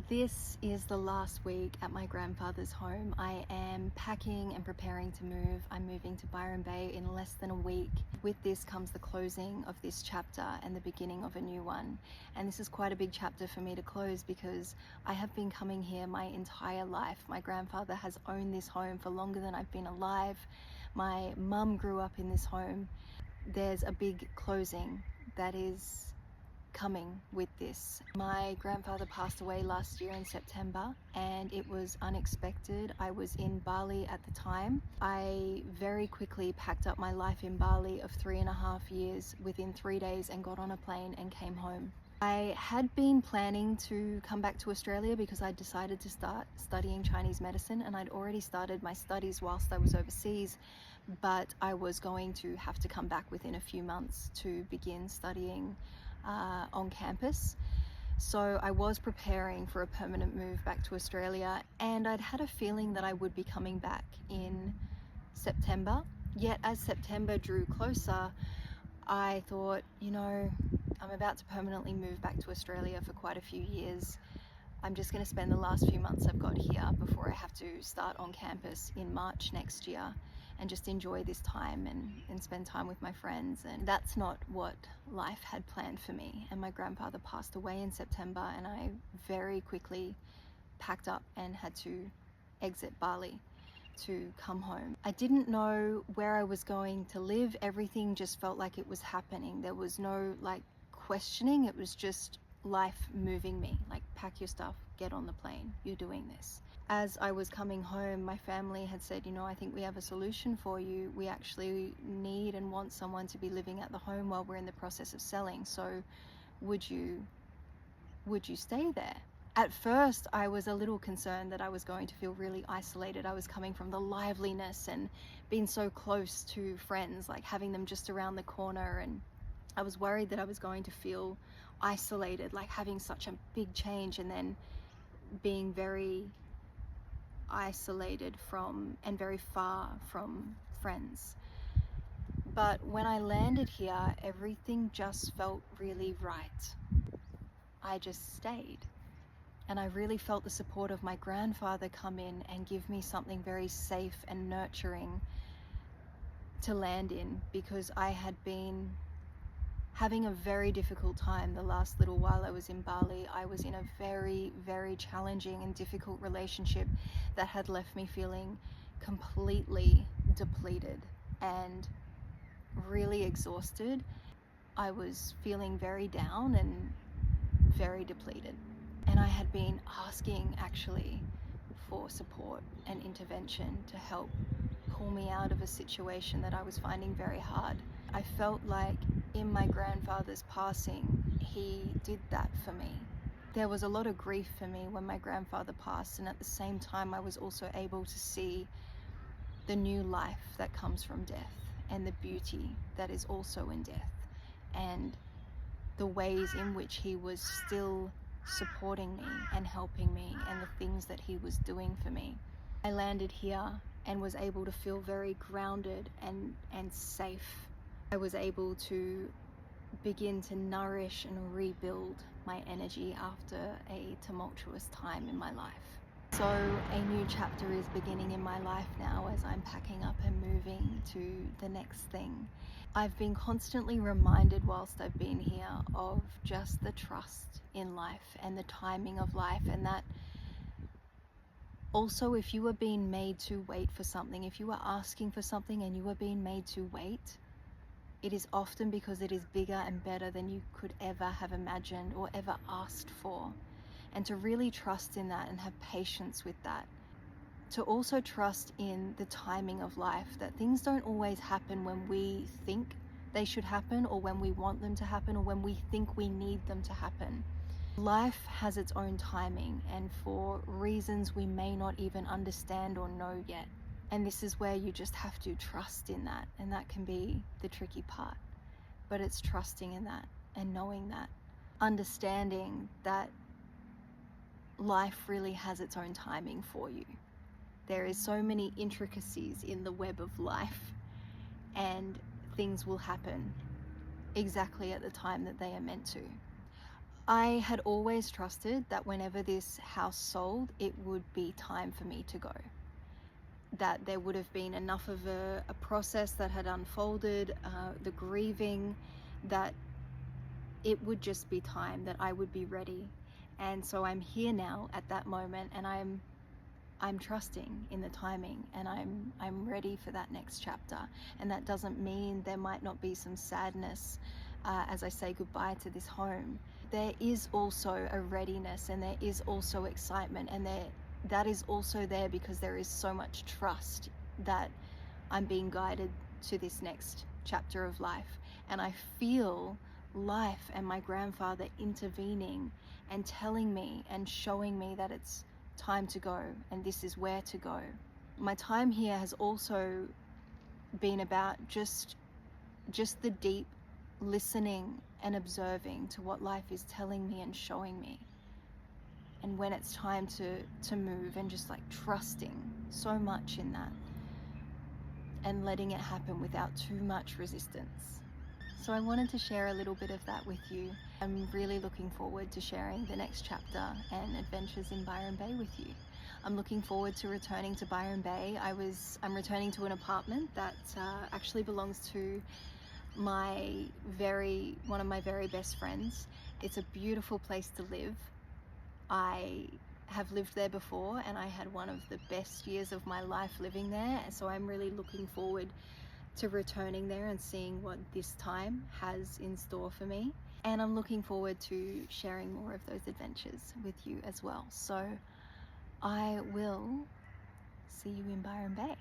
This is the last week at my grandfather's home. I am packing and preparing to move. I'm moving to Byron Bay in less than a week. With this comes the closing of this chapter and the beginning of a new one. And this is quite a big chapter for me to close because I have been coming here my entire life. My grandfather has owned this home for longer than I've been alive. My mum grew up in this home. There's a big closing that is coming with this. My grandfather passed away last year in September and it was unexpected. I was in Bali at the time. I very quickly packed up my life in Bali of 3.5 years within 3 days and got on a plane and came home. I had been planning to come back to Australia because I decided to start studying Chinese medicine, and I'd already started my studies whilst I was overseas, but I was going to have to come back within a few months to begin studying on campus. So I was preparing for a permanent move back to Australia, and I'd had a feeling that I would be coming back in September. Yet as September drew closer, I thought, I'm about to permanently move back to Australia for quite a few years. I'm just going to spend the last few months I've got here before I have to start on campus in March next year and just enjoy this time and spend time with my friends. And that's not what life had planned for me. And my grandfather passed away in September and I very quickly packed up and had to exit Bali to come home. I didn't know where I was going to live. Everything just felt like it was happening. There was no questioning. It was just life moving me, like, pack your stuff, get on the plane, you're doing this. As I was coming home, my family had said, I think we have a solution for you. We actually need and want someone to be living at the home while we're in the process of selling. So would you stay there? At first, I was a little concerned that I was going to feel really isolated. I was coming from the liveliness and being so close to friends, like having them just around the corner. And I was worried that I was going to feel isolated, like having such a big change and then being very isolated from and very far from friends. But when I landed here, everything just felt really right. I just stayed. And I really felt the support of my grandfather come in and give me something very safe and nurturing to land in, because I had been having a very difficult time the last little while I was in Bali. I was in a very, very challenging and difficult relationship that had left me feeling completely depleted and really exhausted. I was feeling very down and very depleted. And I had been asking actually for support and intervention to help pull me out of a situation that I was finding very hard. I felt like in my grandfather's passing, he did that for me. There was a lot of grief for me when my grandfather passed, and at the same time I was also able to see the new life that comes from death and the beauty that is also in death, and the ways in which he was still supporting me and helping me, and the things that he was doing for me. I landed here and was able to feel very grounded and safe. I was able to begin to nourish and rebuild my energy after a tumultuous time in my life. So a new chapter is beginning in my life now as I'm packing up and moving to the next thing. I've been constantly reminded whilst I've been here of just the trust in life and the timing of life, and that also, if you are being made to wait for something, if you are asking for something and you are being made to wait, it is often because it is bigger and better than you could ever have imagined or ever asked for. And to really trust in that and have patience with that. To also trust in the timing of life, that things don't always happen when we think they should happen, or when we want them to happen, or when we think we need them to happen. Life has its own timing, and for reasons we may not even understand or know yet. And this is where you just have to trust in that, and that can be the tricky part. But it's trusting in that and knowing that, understanding that life really has its own timing for you. There is so many intricacies in the web of life, and things will happen exactly at the time that they are meant to. I had always trusted that whenever this house sold, it would be time for me to go. That there would have been enough of a process that had unfolded, the grieving, that it would just be time, that I would be ready. And so I'm here now at that moment, and I'm trusting in the timing, and I'm ready for that next chapter. And that doesn't mean there might not be some sadness as I say goodbye to this home. There is also a readiness, and there is also excitement, and that is also there because there is so much trust that I'm being guided to this next chapter of life. And I feel life and my grandfather intervening and telling me and showing me that it's time to go and this is where to go. My time here has also been about just the deep listening and observing to what life is telling me and showing me. And when it's time to move, and just like trusting so much in that and letting it happen without too much resistance. So I wanted to share a little bit of that with you. I'm really looking forward to sharing the next chapter and adventures in Byron Bay with you. I'm looking forward to returning to Byron Bay. I'm returning to an apartment that actually belongs to one of my very best friends. It's a beautiful place to live. I have lived there before, and I had one of the best years of my life living there. So I'm really looking forward to returning there and seeing what this time has in store for me. And I'm looking forward to sharing more of those adventures with you as well. So I will see you in Byron Bay.